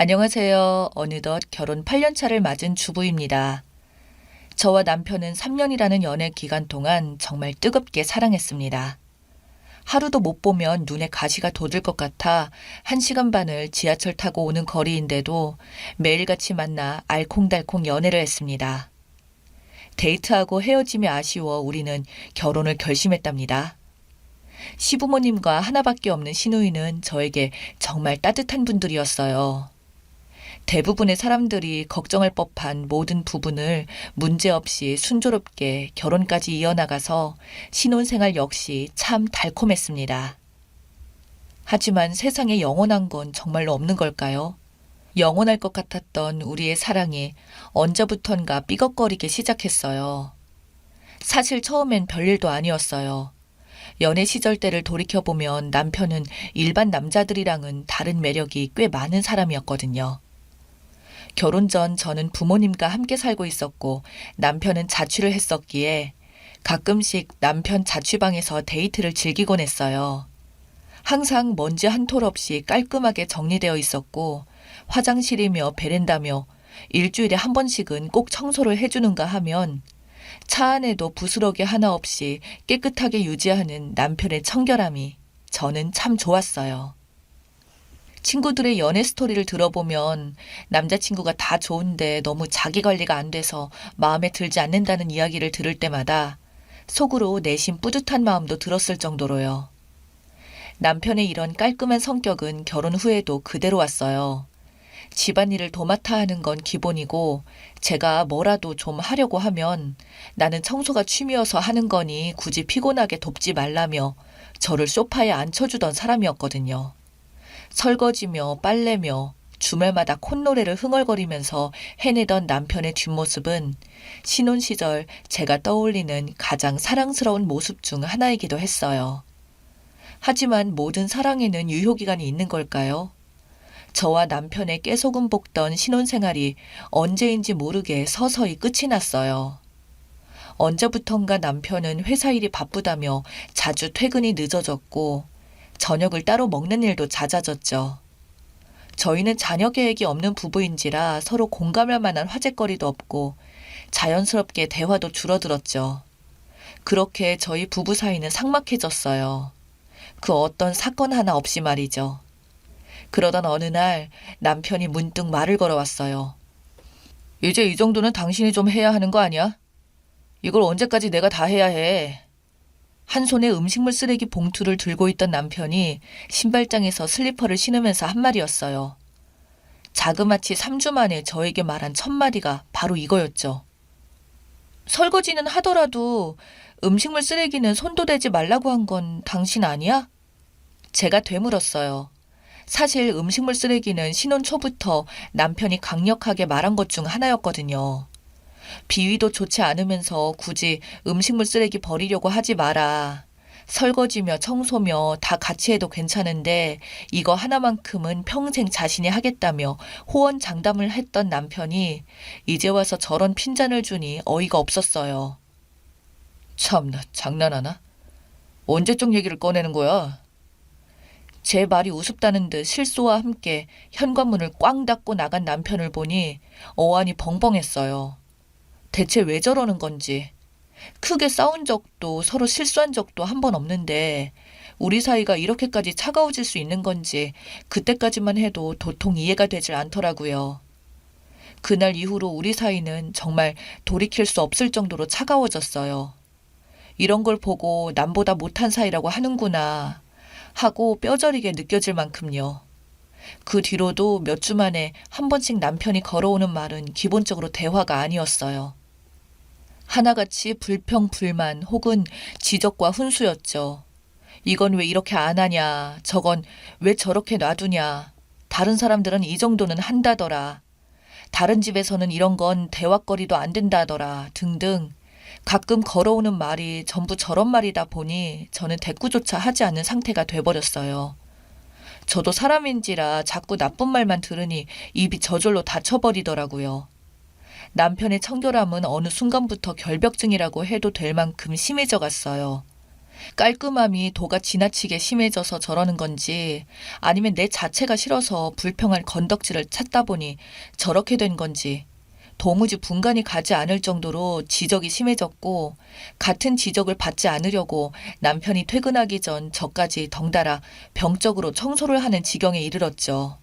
안녕하세요. 어느덧 결혼 8년 차를 맞은 주부입니다. 저와 남편은 3년이라는 연애 기간 동안 정말 뜨겁게 사랑했습니다. 하루도 못 보면 눈에 가시가 돋을 것 같아 1시간 반을 지하철 타고 오는 거리인데도 매일같이 만나 알콩달콩 연애를 했습니다. 데이트하고 헤어짐이 아쉬워 우리는 결혼을 결심했답니다. 시부모님과 하나밖에 없는 시누이는 저에게 정말 따뜻한 분들이었어요. 대부분의 사람들이 걱정할 법한 모든 부분을 문제없이 순조롭게 결혼까지 이어나가서 신혼생활 역시 참 달콤했습니다. 하지만 세상에 영원한 건 정말로 없는 걸까요? 영원할 것 같았던 우리의 사랑이 언제부턴가 삐걱거리기 시작했어요. 사실 처음엔 별일도 아니었어요. 연애 시절 때를 돌이켜보면 남편은 일반 남자들이랑은 다른 매력이 꽤 많은 사람이었거든요. 결혼 전 저는 부모님과 함께 살고 있었고 남편은 자취를 했었기에 가끔씩 남편 자취방에서 데이트를 즐기곤 했어요. 항상 먼지 한 톨 없이 깔끔하게 정리되어 있었고 화장실이며 베란다며 일주일에 한 번씩은 꼭 청소를 해주는가 하면 차 안에도 부스러기 하나 없이 깨끗하게 유지하는 남편의 청결함이 저는 참 좋았어요. 친구들의 연애 스토리를 들어보면 남자친구가 다 좋은데 너무 자기 관리가 안 돼서 마음에 들지 않는다는 이야기를 들을 때마다 속으로 내심 뿌듯한 마음도 들었을 정도로요. 남편의 이런 깔끔한 성격은 결혼 후에도 그대로 왔어요. 집안일을 도맡아 하는 건 기본이고 제가 뭐라도 좀 하려고 하면 나는 청소가 취미여서 하는 거니 굳이 피곤하게 돕지 말라며 저를 소파에 앉혀주던 사람이었거든요. 설거지며 빨래며 주말마다 콧노래를 흥얼거리면서 해내던 남편의 뒷모습은 신혼 시절 제가 떠올리는 가장 사랑스러운 모습 중 하나이기도 했어요. 하지만 모든 사랑에는 유효기간이 있는 걸까요? 저와 남편의 깨소금 볶던 신혼생활이 언제인지 모르게 서서히 끝이 났어요. 언제부턴가 남편은 회사 일이 바쁘다며 자주 퇴근이 늦어졌고 저녁을 따로 먹는 일도 잦아졌죠. 저희는 자녀 계획이 없는 부부인지라 서로 공감할 만한 화제거리도 없고 자연스럽게 대화도 줄어들었죠. 그렇게 저희 부부 사이는 삭막해졌어요. 그 어떤 사건 하나 없이 말이죠. 그러던 어느 날 남편이 문득 말을 걸어왔어요. 이제 이 정도는 당신이 좀 해야 하는 거 아니야? 이걸 언제까지 내가 다 해야 해? 한 손에 음식물 쓰레기 봉투를 들고 있던 남편이 신발장에서 슬리퍼를 신으면서 한 말이었어요. 자그마치 3주 만에 저에게 말한 첫 마디가 바로 이거였죠. 설거지는 하더라도 음식물 쓰레기는 손도 대지 말라고 한 건 당신 아니야? 제가 되물었어요. 사실 음식물 쓰레기는 신혼 초부터 남편이 강력하게 말한 것 중 하나였거든요. 비위도 좋지 않으면서 굳이 음식물 쓰레기 버리려고 하지 마라. 설거지며 청소며 다 같이 해도 괜찮은데 이거 하나만큼은 평생 자신이 하겠다며 호언장담을 했던 남편이 이제 와서 저런 핀잔을 주니 어이가 없었어요. 참나, 장난하나? 언제적 얘기를 꺼내는 거야? 제 말이 우습다는 듯 실소와 함께 현관문을 꽝 닫고 나간 남편을 보니 어안이 벙벙했어요. 대체 왜 저러는 건지. 크게 싸운 적도 서로 실수한 적도 한 번 없는데 우리 사이가 이렇게까지 차가워질 수 있는 건지 그때까지만 해도 도통 이해가 되질 않더라고요. 그날 이후로 우리 사이는 정말 돌이킬 수 없을 정도로 차가워졌어요. 이런 걸 보고 남보다 못한 사이라고 하는구나 하고 뼈저리게 느껴질 만큼요. 그 뒤로도 몇 주 만에 한 번씩 남편이 걸어오는 말은 기본적으로 대화가 아니었어요. 하나같이 불평, 불만 혹은 지적과 훈수였죠. 이건 왜 이렇게 안 하냐, 저건 왜 저렇게 놔두냐, 다른 사람들은 이 정도는 한다더라, 다른 집에서는 이런 건 대화거리도 안 된다더라 등등 가끔 걸어오는 말이 전부 저런 말이다 보니 저는 대꾸조차 하지 않는 상태가 돼버렸어요. 저도 사람인지라 자꾸 나쁜 말만 들으니 입이 저절로 닫혀버리더라고요. 남편의 청결함은 어느 순간부터 결벽증이라고 해도 될 만큼 심해져 갔어요. 깔끔함이 도가 지나치게 심해져서 저러는 건지 아니면 내 자체가 싫어서 불평할 건덕지를 찾다 보니 저렇게 된 건지 도무지 분간이 가지 않을 정도로 지적이 심해졌고 같은 지적을 받지 않으려고 남편이 퇴근하기 전 저까지 덩달아 병적으로 청소를 하는 지경에 이르렀죠.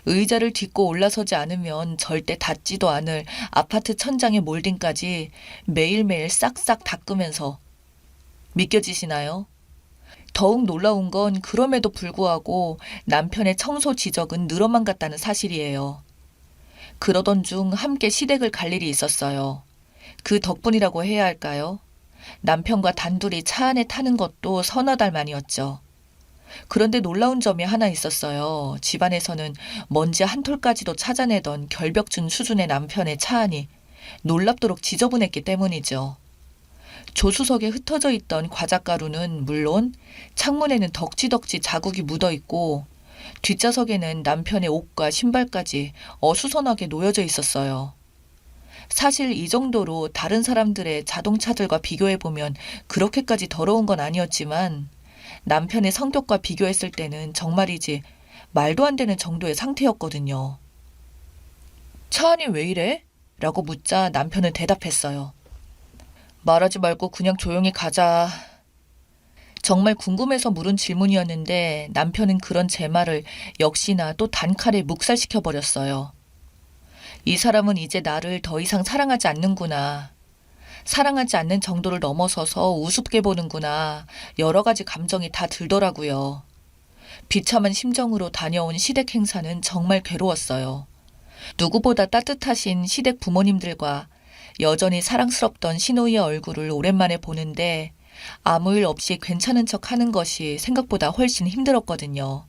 의자를 딛고 올라서지 않으면 절대 닿지도 않을 아파트 천장의 몰딩까지 매일매일 싹싹 닦으면서 믿겨지시나요? 더욱 놀라운 건 그럼에도 불구하고 남편의 청소 지적은 늘어만 갔다는 사실이에요. 그러던 중 함께 시댁을 갈 일이 있었어요. 그 덕분이라고 해야 할까요? 남편과 단둘이 차 안에 타는 것도 서너 달 만이었죠. 그런데 놀라운 점이 하나 있었어요. 집안에서는 먼지 한 톨까지도 찾아내던 결벽증 수준의 남편의 차 안이 놀랍도록 지저분했기 때문이죠. 조수석에 흩어져 있던 과자가루는 물론 창문에는 덕지덕지 자국이 묻어 있고 뒷좌석에는 남편의 옷과 신발까지 어수선하게 놓여져 있었어요. 사실 이 정도로 다른 사람들의 자동차들과 비교해보면 그렇게까지 더러운 건 아니었지만 남편의 성격과 비교했을 때는 정말이지 말도 안 되는 정도의 상태였거든요. 차 안이 왜 이래? 라고 묻자 남편은 대답했어요. 말하지 말고 그냥 조용히 가자. 정말 궁금해서 물은 질문이었는데 남편은 그런 제 말을 역시나 또 단칼에 묵살시켜버렸어요. 이 사람은 이제 나를 더 이상 사랑하지 않는구나. 사랑하지 않는 정도를 넘어서서 우습게 보는구나. 여러 가지 감정이 다 들더라고요. 비참한 심정으로 다녀온 시댁 행사는 정말 괴로웠어요. 누구보다 따뜻하신 시댁 부모님들과 여전히 사랑스럽던 시누이의 얼굴을 오랜만에 보는데 아무 일 없이 괜찮은 척 하는 것이 생각보다 훨씬 힘들었거든요.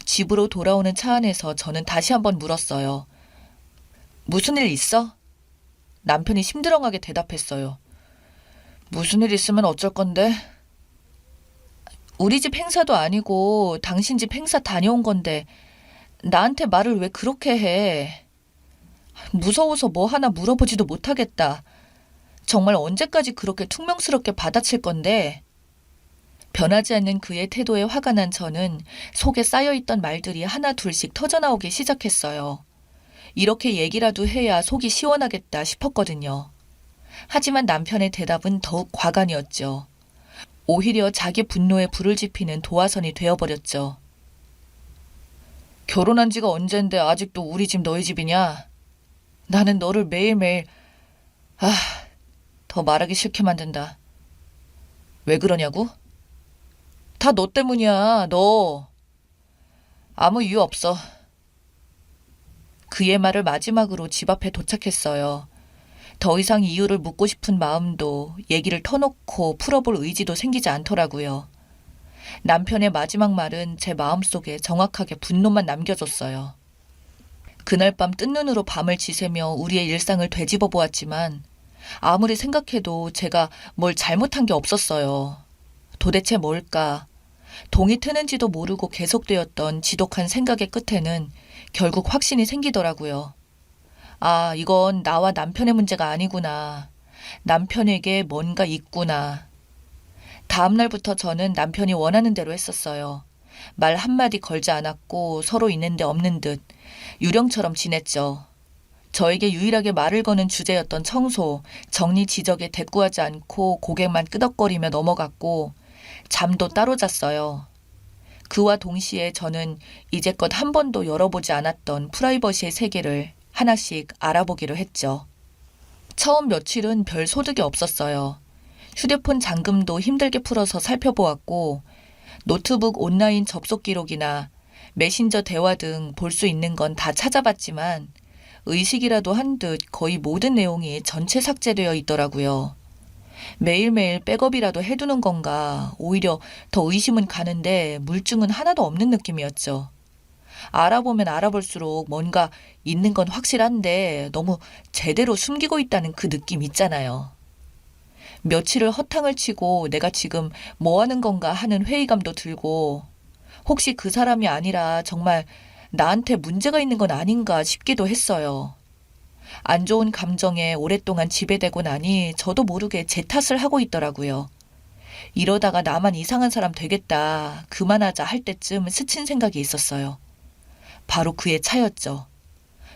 집으로 돌아오는 차 안에서 저는 다시 한번 물었어요. 무슨 일 있어? 남편이 심드렁하게 대답했어요. 무슨 일 있으면 어쩔 건데? 우리 집 행사도 아니고 당신 집 행사 다녀온 건데 나한테 말을 왜 그렇게 해? 무서워서 뭐 하나 물어보지도 못하겠다. 정말 언제까지 그렇게 퉁명스럽게 받아칠 건데? 변하지 않는 그의 태도에 화가 난 저는 속에 쌓여있던 말들이 하나 둘씩 터져나오기 시작했어요. 이렇게 얘기라도 해야 속이 시원하겠다 싶었거든요. 하지만 남편의 대답은 더욱 과간이었죠. 오히려 자기 분노에 불을 지피는 도화선이 되어버렸죠. 결혼한 지가 언젠데 아직도 우리 집 너희 집이냐? 나는 너를 매일매일 더 말하기 싫게 만든다. 왜 그러냐고? 다 너 때문이야, 너. 아무 이유 없어. 그의 말을 마지막으로 집 앞에 도착했어요. 더 이상 이유를 묻고 싶은 마음도 얘기를 터놓고 풀어볼 의지도 생기지 않더라고요. 남편의 마지막 말은 제 마음속에 정확하게 분노만 남겨줬어요. 그날 밤 뜬 눈으로 밤을 지새며 우리의 일상을 되짚어 보았지만 아무리 생각해도 제가 뭘 잘못한 게 없었어요. 도대체 뭘까? 동이 트는지도 모르고 계속되었던 지독한 생각의 끝에는 결국 확신이 생기더라고요. 아, 이건 나와 남편의 문제가 아니구나. 남편에게 뭔가 있구나. 다음 날부터 저는 남편이 원하는 대로 했었어요. 말 한마디 걸지 않았고 서로 있는데 없는 듯 유령처럼 지냈죠. 저에게 유일하게 말을 거는 주제였던 청소, 정리 지적에 대꾸하지 않고 고개만 끄덕거리며 넘어갔고 잠도 따로 잤어요. 그와 동시에 저는 이제껏 한 번도 열어보지 않았던 프라이버시의 세계를 하나씩 알아보기로 했죠. 처음 며칠은 별 소득이 없었어요. 휴대폰 잠금도 힘들게 풀어서 살펴보았고 노트북 온라인 접속 기록이나 메신저 대화 등 볼 수 있는 건 다 찾아봤지만 의식이라도 한 듯 거의 모든 내용이 전체 삭제되어 있더라고요. 매일매일 백업이라도 해두는 건가 오히려 더 의심은 가는데 물증은 하나도 없는 느낌이었죠. 알아보면 알아볼수록 뭔가 있는 건 확실한데 너무 제대로 숨기고 있다는 그 느낌 있잖아요. 며칠을 허탕을 치고 내가 지금 뭐 하는 건가 하는 회의감도 들고 혹시 그 사람이 아니라 정말 나한테 문제가 있는 건 아닌가 싶기도 했어요. 안 좋은 감정에 오랫동안 지배되고 나니 저도 모르게 제 탓을 하고 있더라고요. 이러다가 나만 이상한 사람 되겠다. 그만하자 할 때쯤 스친 생각이 있었어요. 바로 그의 차였죠.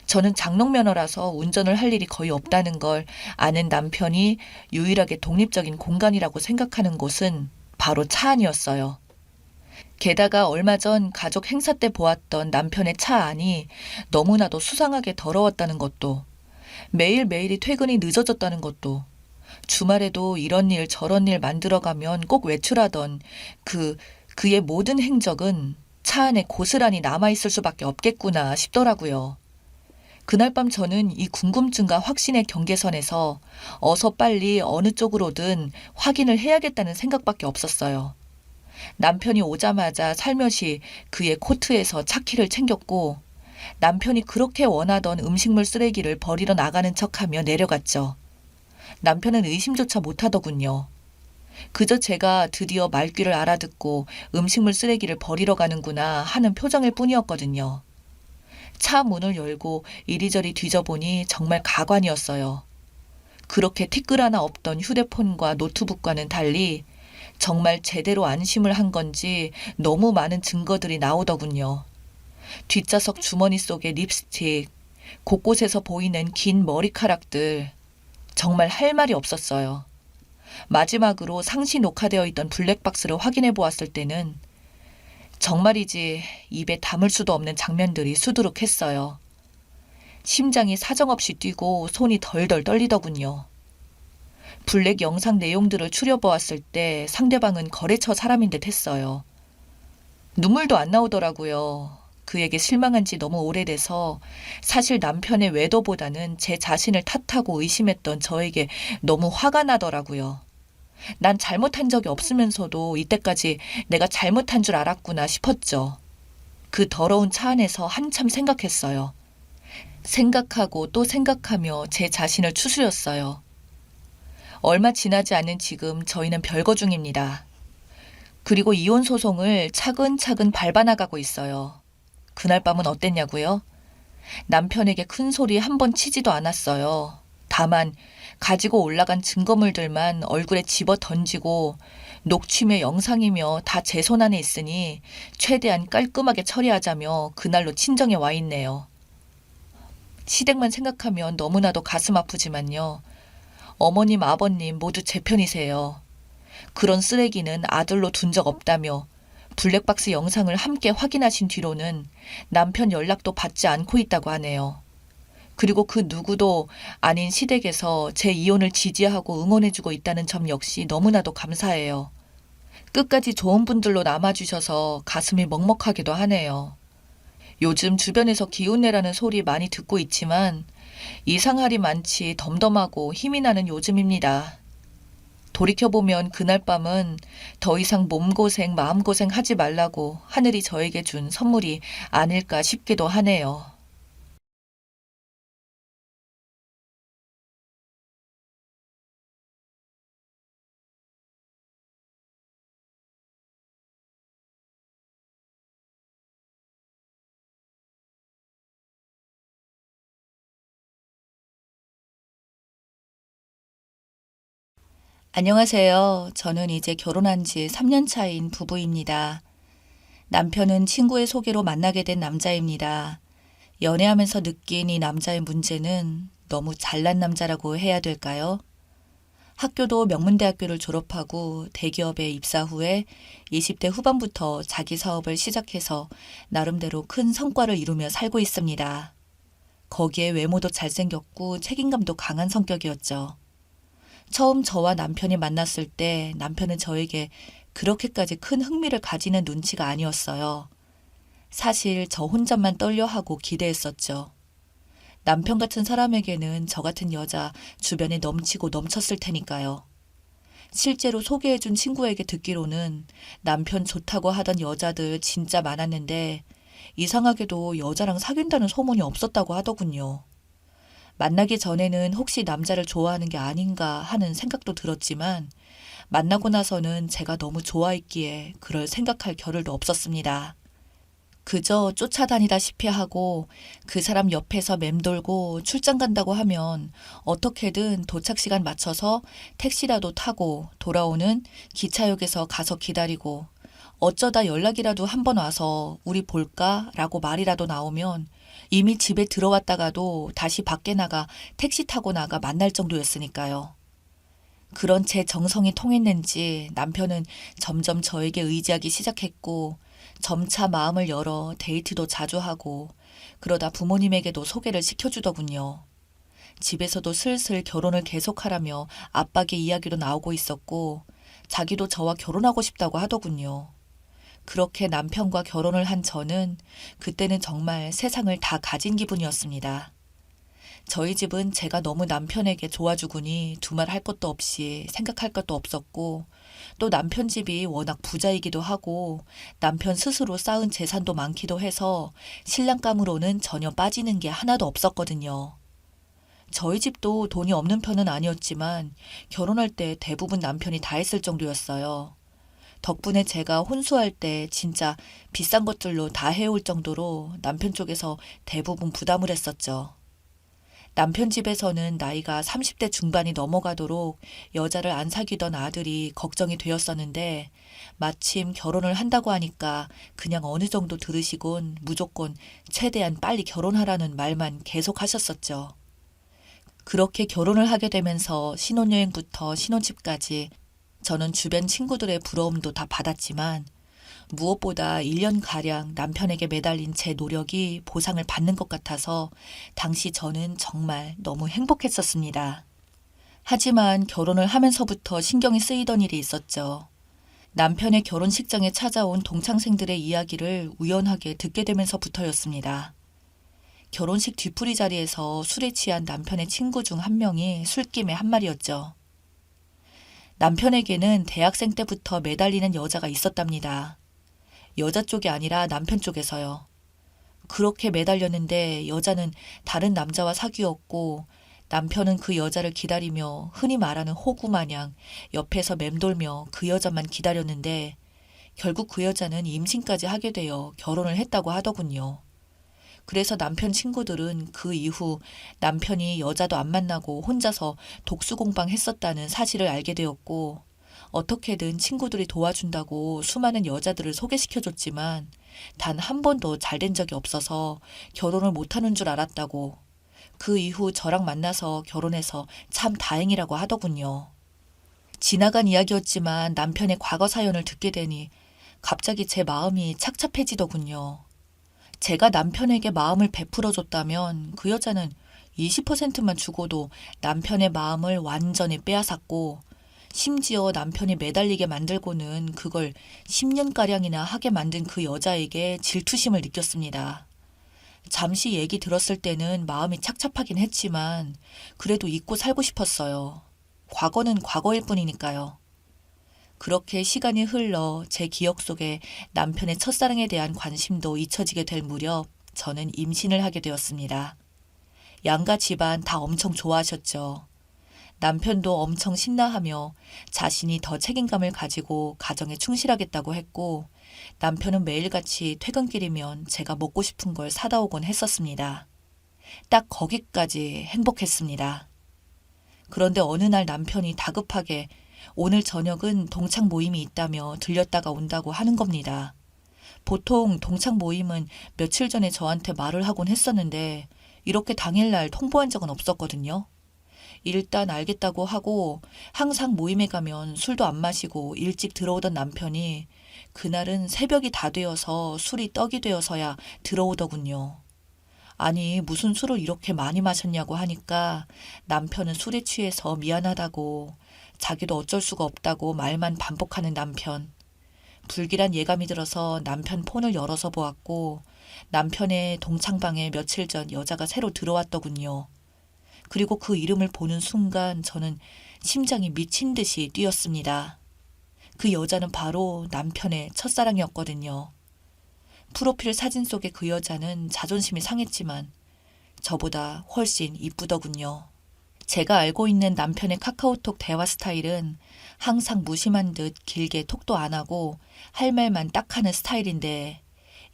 저는 장롱면허라서 운전을 할 일이 거의 없다는 걸 아는 남편이 유일하게 독립적인 공간이라고 생각하는 곳은 바로 차 안이었어요. 게다가 얼마 전 가족 행사 때 보았던 남편의 차 안이 너무나도 수상하게 더러웠다는 것도, 매일매일이 퇴근이 늦어졌다는 것도, 주말에도 이런 일 저런 일 만들어가면 꼭 외출하던 그의 모든 행적은 차 안에 고스란히 남아있을 수밖에 없겠구나 싶더라고요. 그날 밤 저는 이 궁금증과 확신의 경계선에서 어서 빨리 어느 쪽으로든 확인을 해야겠다는 생각밖에 없었어요. 남편이 오자마자 살며시 그의 코트에서 차키를 챙겼고, 남편이 그렇게 원하던 음식물 쓰레기를 버리러 나가는 척하며 내려갔죠. 남편은 의심조차 못하더군요. 그저 제가 드디어 말귀를 알아듣고 음식물 쓰레기를 버리러 가는구나 하는 표정일 뿐이었거든요. 차 문을 열고 이리저리 뒤져보니 정말 가관이었어요. 그렇게 티끌 하나 없던 휴대폰과 노트북과는 달리 정말 제대로 안심을 한 건지 너무 많은 증거들이 나오더군요. 뒷좌석 주머니 속의 립스틱, 곳곳에서 보이는 긴 머리카락들, 정말 할 말이 없었어요. 마지막으로 상시 녹화되어 있던 블랙박스를 확인해 보았을 때는 정말이지 입에 담을 수도 없는 장면들이 수두룩했어요. 심장이 사정없이 뛰고 손이 덜덜 떨리더군요. 블랙 영상 내용들을 추려보았을 때 상대방은 거래처 사람인 듯 했어요. 눈물도 안 나오더라고요. 그에게 실망한 지 너무 오래돼서 사실 남편의 외도보다는 제 자신을 탓하고 의심했던 저에게 너무 화가 나더라고요. 난 잘못한 적이 없으면서도 이때까지 내가 잘못한 줄 알았구나 싶었죠. 그 더러운 차 안에서 한참 생각했어요. 생각하고 또 생각하며 제 자신을 추스렸어요. 얼마 지나지 않은 지금 저희는 별거 중입니다. 그리고 이혼 소송을 차근차근 밟아나가고 있어요. 그날 밤은 어땠냐고요? 남편에게 큰 소리 한 번 치지도 않았어요. 다만 가지고 올라간 증거물들만 얼굴에 집어 던지고 녹취며 영상이며 다 제 손 안에 있으니 최대한 깔끔하게 처리하자며 그날로 친정에 와 있네요. 시댁만 생각하면 너무나도 가슴 아프지만요. 어머님, 아버님 모두 제 편이세요. 그런 쓰레기는 아들로 둔 적 없다며 블랙박스 영상을 함께 확인하신 뒤로는 남편 연락도 받지 않고 있다고 하네요. 그리고 그 누구도 아닌 시댁에서 제 이혼을 지지하고 응원해주고 있다는 점 역시 너무나도 감사해요. 끝까지 좋은 분들로 남아주셔서 가슴이 먹먹하기도 하네요. 요즘 주변에서 기운내라는 소리 많이 듣고 있지만 이상할이 많지 덤덤하고 힘이 나는 요즘입니다. 돌이켜보면 그날 밤은 더 이상 몸고생, 마음고생 하지 말라고 하늘이 저에게 준 선물이 아닐까 싶기도 하네요. 안녕하세요. 저는 이제 결혼한 지 3년 차인 부부입니다. 남편은 친구의 소개로 만나게 된 남자입니다. 연애하면서 느낀 이 남자의 문제는 너무 잘난 남자라고 해야 될까요? 학교도 명문대학교를 졸업하고 대기업에 입사 후에 20대 후반부터 자기 사업을 시작해서 나름대로 큰 성과를 이루며 살고 있습니다. 거기에 외모도 잘생겼고 책임감도 강한 성격이었죠. 처음 저와 남편이 만났을 때 남편은 저에게 그렇게까지 큰 흥미를 가지는 눈치가 아니었어요. 사실 저 혼자만 떨려하고 기대했었죠. 남편 같은 사람에게는 저 같은 여자 주변에 넘치고 넘쳤을 테니까요. 실제로 소개해준 친구에게 듣기로는 남편 좋다고 하던 여자들 진짜 많았는데 이상하게도 여자랑 사귄다는 소문이 없었다고 하더군요. 만나기 전에는 혹시 남자를 좋아하는 게 아닌가 하는 생각도 들었지만 만나고 나서는 제가 너무 좋아했기에 그럴 생각할 겨를도 없었습니다. 그저 쫓아다니다시피 하고 그 사람 옆에서 맴돌고 출장 간다고 하면 어떻게든 도착 시간 맞춰서 택시라도 타고 돌아오는 기차역에서 가서 기다리고 어쩌다 연락이라도 한 번 와서 우리 볼까? 라고 말이라도 나오면 이미 집에 들어왔다가도 다시 밖에 나가 택시 타고 나가 만날 정도였으니까요. 그런 제 정성이 통했는지 남편은 점점 저에게 의지하기 시작했고 점차 마음을 열어 데이트도 자주 하고 그러다 부모님에게도 소개를 시켜주더군요. 집에서도 슬슬 결혼을 계속하라며 압박의 이야기도 나오고 있었고 자기도 저와 결혼하고 싶다고 하더군요. 그렇게 남편과 결혼을 한 저는 그때는 정말 세상을 다 가진 기분이었습니다. 저희 집은 제가 너무 남편에게 좋아주구니 두말 할 것도 없이 생각할 것도 없었고 또 남편 집이 워낙 부자이기도 하고 남편 스스로 쌓은 재산도 많기도 해서 신랑감으로는 전혀 빠지는 게 하나도 없었거든요. 저희 집도 돈이 없는 편은 아니었지만 결혼할 때 대부분 남편이 다 했을 정도였어요. 덕분에 제가 혼수할 때 진짜 비싼 것들로 다 해올 정도로 남편 쪽에서 대부분 부담을 했었죠. 남편 집에서는 나이가 30대 중반이 넘어가도록 여자를 안 사귀던 아들이 걱정이 되었었는데 마침 결혼을 한다고 하니까 그냥 어느 정도 들으시곤 무조건 최대한 빨리 결혼하라는 말만 계속 하셨었죠. 그렇게 결혼을 하게 되면서 신혼여행부터 신혼집까지 저는 주변 친구들의 부러움도 다 받았지만 무엇보다 1년가량 남편에게 매달린 제 노력이 보상을 받는 것 같아서 당시 저는 정말 너무 행복했었습니다. 하지만 결혼을 하면서부터 신경이 쓰이던 일이 있었죠. 남편의 결혼식장에 찾아온 동창생들의 이야기를 우연하게 듣게 되면서부터였습니다. 결혼식 뒤풀이 자리에서 술에 취한 남편의 친구 중 한 명이 술김에 한 말이었죠. 남편에게는 대학생 때부터 매달리는 여자가 있었답니다. 여자 쪽이 아니라 남편 쪽에서요. 그렇게 매달렸는데 여자는 다른 남자와 사귀었고 남편은 그 여자를 기다리며 흔히 말하는 호구 마냥 옆에서 맴돌며 그 여자만 기다렸는데 결국 그 여자는 임신까지 하게 되어 결혼을 했다고 하더군요. 그래서 남편 친구들은 그 이후 남편이 여자도 안 만나고 혼자서 독수공방 했었다는 사실을 알게 되었고 어떻게든 친구들이 도와준다고 수많은 여자들을 소개시켜줬지만 단 한 번도 잘된 적이 없어서 결혼을 못하는 줄 알았다고 그 이후 저랑 만나서 결혼해서 참 다행이라고 하더군요. 지나간 이야기였지만 남편의 과거 사연을 듣게 되니 갑자기 제 마음이 착잡해지더군요. 제가 남편에게 마음을 베풀어줬다면 그 여자는 20%만 주고도 남편의 마음을 완전히 빼앗았고 심지어 남편이 매달리게 만들고는 그걸 10년가량이나 하게 만든 그 여자에게 질투심을 느꼈습니다. 잠시 얘기 들었을 때는 마음이 착잡하긴 했지만 그래도 잊고 살고 싶었어요. 과거는 과거일 뿐이니까요. 그렇게 시간이 흘러 제 기억 속에 남편의 첫사랑에 대한 관심도 잊혀지게 될 무렵 저는 임신을 하게 되었습니다. 양가 집안 다 엄청 좋아하셨죠. 남편도 엄청 신나하며 자신이 더 책임감을 가지고 가정에 충실하겠다고 했고 남편은 매일같이 퇴근길이면 제가 먹고 싶은 걸 사다 오곤 했었습니다. 딱 거기까지 행복했습니다. 그런데 어느 날 남편이 다급하게 오늘 저녁은 동창 모임이 있다며 들렸다가 온다고 하는 겁니다. 보통 동창 모임은 며칠 전에 저한테 말을 하곤 했었는데 이렇게 당일날 통보한 적은 없었거든요. 일단 알겠다고 하고 항상 모임에 가면 술도 안 마시고 일찍 들어오던 남편이 그날은 새벽이 다 되어서 술이 떡이 되어서야 들어오더군요. 아니 무슨 술을 이렇게 많이 마셨냐고 하니까 남편은 술에 취해서 미안하다고 자기도 어쩔 수가 없다고 말만 반복하는 남편. 불길한 예감이 들어서 남편 폰을 열어서 보았고 남편의 동창방에 며칠 전 여자가 새로 들어왔더군요. 그리고 그 이름을 보는 순간 저는 심장이 미친 듯이 뛰었습니다. 그 여자는 바로 남편의 첫사랑이었거든요. 프로필 사진 속의 그 여자는 자존심이 상했지만 저보다 훨씬 이쁘더군요. 제가 알고 있는 남편의 카카오톡 대화 스타일은 항상 무심한 듯 길게 톡도 안 하고 할 말만 딱 하는 스타일인데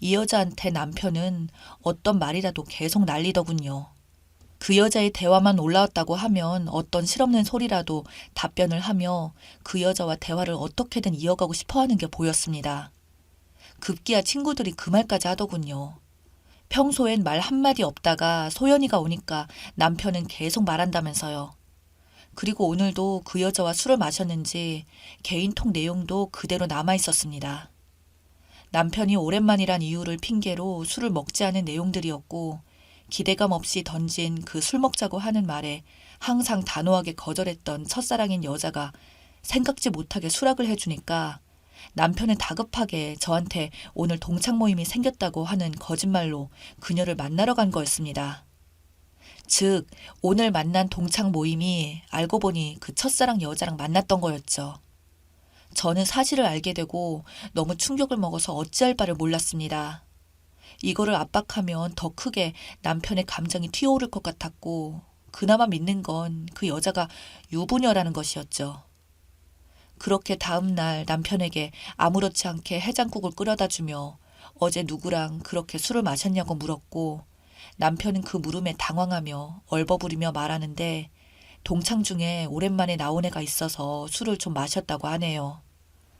이 여자한테 남편은 어떤 말이라도 계속 날리더군요. 그 여자의 대화만 올라왔다고 하면 어떤 실없는 소리라도 답변을 하며 그 여자와 대화를 어떻게든 이어가고 싶어 하는 게 보였습니다. 급기야 친구들이 그 말까지 하더군요. 평소엔 말 한마디 없다가 소연이가 오니까 남편은 계속 말한다면서요. 그리고 오늘도 그 여자와 술을 마셨는지 개인톡 내용도 그대로 남아 있었습니다. 남편이 오랜만이란 이유를 핑계로 술을 먹지 않은 내용들이었고 기대감 없이 던진 그 술 먹자고 하는 말에 항상 단호하게 거절했던 첫사랑인 여자가 생각지 못하게 수락을 해주니까 남편은 다급하게 저한테 오늘 동창 모임이 생겼다고 하는 거짓말로 그녀를 만나러 간 거였습니다. 즉, 오늘 만난 동창 모임이 알고 보니 그 첫사랑 여자랑 만났던 거였죠. 저는 사실을 알게 되고 너무 충격을 먹어서 어찌할 바를 몰랐습니다. 이거를 압박하면 더 크게 남편의 감정이 튀어오를 것 같았고 그나마 믿는 건 그 여자가 유부녀라는 것이었죠. 그렇게 다음 날 남편에게 아무렇지 않게 해장국을 끓여다 주며 어제 누구랑 그렇게 술을 마셨냐고 물었고 남편은 그 물음에 당황하며 얼버무리며 말하는데 동창 중에 오랜만에 나온 애가 있어서 술을 좀 마셨다고 하네요.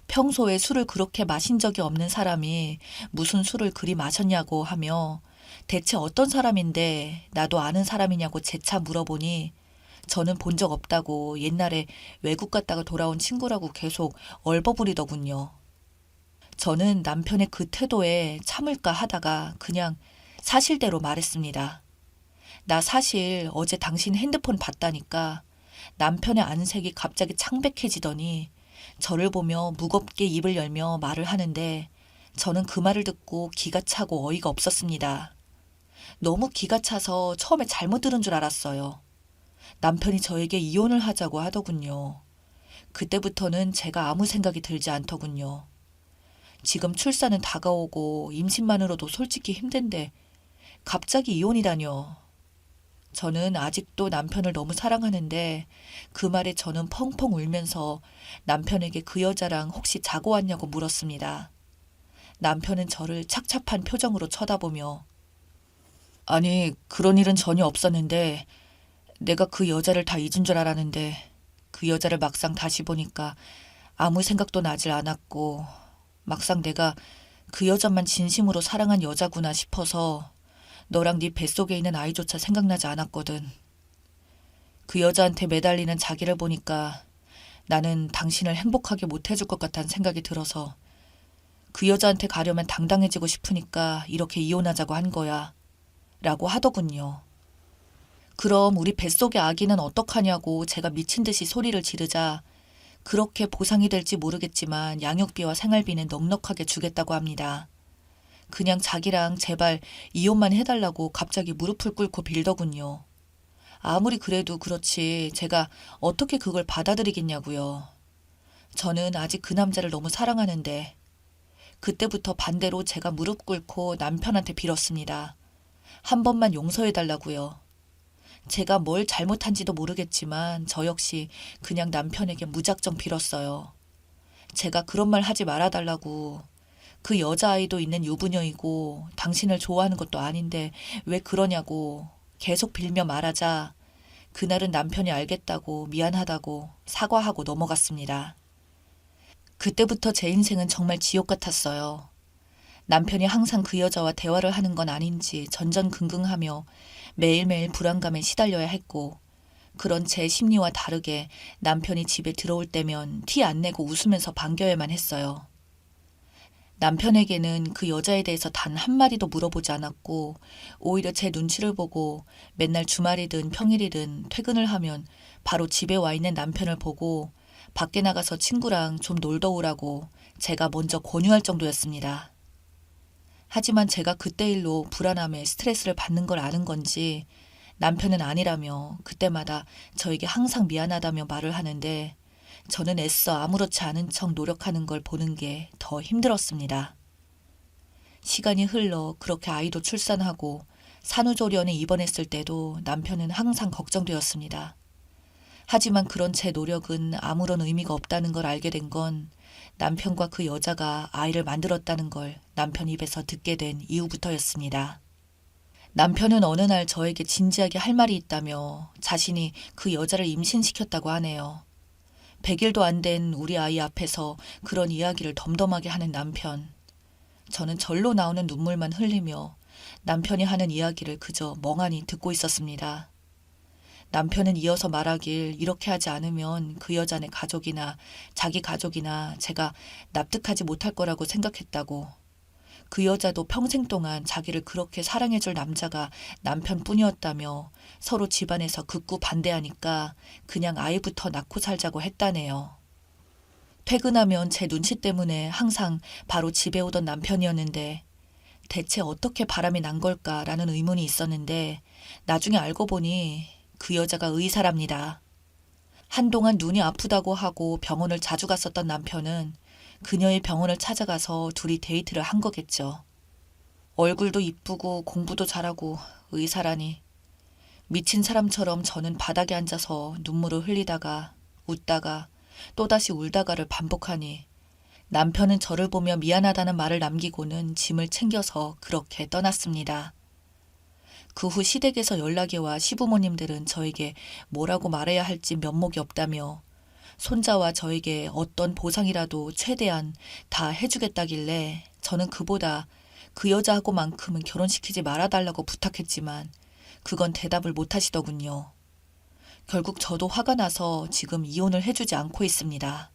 평소에 술을 그렇게 마신 적이 없는 사람이 무슨 술을 그리 마셨냐고 하며 대체 어떤 사람인데 나도 아는 사람이냐고 재차 물어보니 저는 본 적 없다고 옛날에 외국 갔다가 돌아온 친구라고 계속 얼버무리더군요. 저는 남편의 그 태도에 참을까 하다가 그냥 사실대로 말했습니다. 나 사실 어제 당신 핸드폰 봤다니까. 남편의 안색이 갑자기 창백해지더니 저를 보며 무겁게 입을 열며 말을 하는데 저는 그 말을 듣고 기가 차고 어이가 없었습니다. 너무 기가 차서 처음에 잘못 들은 줄 알았어요. 남편이 저에게 이혼을 하자고 하더군요. 그때부터는 제가 아무 생각이 들지 않더군요. 지금 출산은 다가오고 임신만으로도 솔직히 힘든데 갑자기 이혼이라뇨. 저는 아직도 남편을 너무 사랑하는데 그 말에 저는 펑펑 울면서 남편에게 그 여자랑 혹시 자고 왔냐고 물었습니다. 남편은 저를 착잡한 표정으로 쳐다보며 아니 그런 일은 전혀 없었는데 내가 그 여자를 다 잊은 줄 알았는데 그 여자를 막상 다시 보니까 아무 생각도 나질 않았고 막상 내가 그 여자만 진심으로 사랑한 여자구나 싶어서 너랑 네 뱃속에 있는 아이조차 생각나지 않았거든. 그 여자한테 매달리는 자기를 보니까 나는 당신을 행복하게 못해줄 것 같다는 생각이 들어서 그 여자한테 가려면 당당해지고 싶으니까 이렇게 이혼하자고 한 거야. 라고 하더군요. 그럼 우리 뱃속의 아기는 어떡하냐고 제가 미친 듯이 소리를 지르자 그렇게 보상이 될지 모르겠지만 양육비와 생활비는 넉넉하게 주겠다고 합니다. 그냥 자기랑 제발 이혼만 해달라고 갑자기 무릎을 꿇고 빌더군요. 아무리 그래도 그렇지 제가 어떻게 그걸 받아들이겠냐고요. 저는 아직 그 남자를 너무 사랑하는데 그때부터 반대로 제가 무릎 꿇고 남편한테 빌었습니다. 한 번만 용서해달라고요. 제가 뭘 잘못한지도 모르겠지만 저 역시 그냥 남편에게 무작정 빌었어요. 제가 그런 말 하지 말아달라고. 그 여자아이도 있는 유부녀이고 당신을 좋아하는 것도 아닌데 왜 그러냐고 계속 빌며 말하자 그날은 남편이 알겠다고 미안하다고 사과하고 넘어갔습니다. 그때부터 제 인생은 정말 지옥 같았어요. 남편이 항상 그 여자와 대화를 하는 건 아닌지 전전긍긍하며 매일매일 불안감에 시달려야 했고 그런 제 심리와 다르게 남편이 집에 들어올 때면 티 안 내고 웃으면서 반겨야만 했어요. 남편에게는 그 여자에 대해서 단 한마디도 물어보지 않았고 오히려 제 눈치를 보고 맨날 주말이든 평일이든 퇴근을 하면 바로 집에 와 있는 남편을 보고 밖에 나가서 친구랑 좀 놀다 오라고 제가 먼저 권유할 정도였습니다. 하지만 제가 그때 일로 불안함에 스트레스를 받는 걸 아는 건지 남편은 아니라며 그때마다 저에게 항상 미안하다며 말을 하는데 저는 애써 아무렇지 않은 척 노력하는 걸 보는 게 더 힘들었습니다. 시간이 흘러 그렇게 아이도 출산하고 산후조리원에 입원했을 때도 남편은 항상 걱정되었습니다. 하지만 그런 제 노력은 아무런 의미가 없다는 걸 알게 된 건 남편과 그 여자가 아이를 만들었다는 걸 남편 입에서 듣게 된 이후부터였습니다. 남편은 어느 날 저에게 진지하게 할 말이 있다며 자신이 그 여자를 임신시켰다고 하네요. 100일도 안 된 우리 아이 앞에서 그런 이야기를 덤덤하게 하는 남편. 저는 절로 나오는 눈물만 흘리며 남편이 하는 이야기를 그저 멍하니 듣고 있었습니다. 남편은 이어서 말하길 이렇게 하지 않으면 그 여자네 가족이나 자기 가족이나 제가 납득하지 못할 거라고 생각했다고. 그 여자도 평생 동안 자기를 그렇게 사랑해줄 남자가 남편뿐이었다며 서로 집안에서 극구 반대하니까 그냥 아이부터 낳고 살자고 했다네요. 퇴근하면 제 눈치 때문에 항상 바로 집에 오던 남편이었는데 대체 어떻게 바람이 난 걸까라는 의문이 있었는데 나중에 알고 보니 그 여자가 의사랍니다. 한동안 눈이 아프다고 하고 병원을 자주 갔었던 남편은 그녀의 병원을 찾아가서 둘이 데이트를 한 거겠죠. 얼굴도 이쁘고 공부도 잘하고 의사라니. 미친 사람처럼 저는 바닥에 앉아서 눈물을 흘리다가 웃다가 또다시 울다가를 반복하니 남편은 저를 보며 미안하다는 말을 남기고는 짐을 챙겨서 그렇게 떠났습니다. 그 후 시댁에서 연락이 와 시부모님들은 저에게 뭐라고 말해야 할지 면목이 없다며 손자와 저에게 어떤 보상이라도 최대한 다 해주겠다길래 저는 그보다 그 여자하고만큼은 결혼시키지 말아달라고 부탁했지만 그건 대답을 못하시더군요. 결국 저도 화가 나서 지금 이혼을 해주지 않고 있습니다.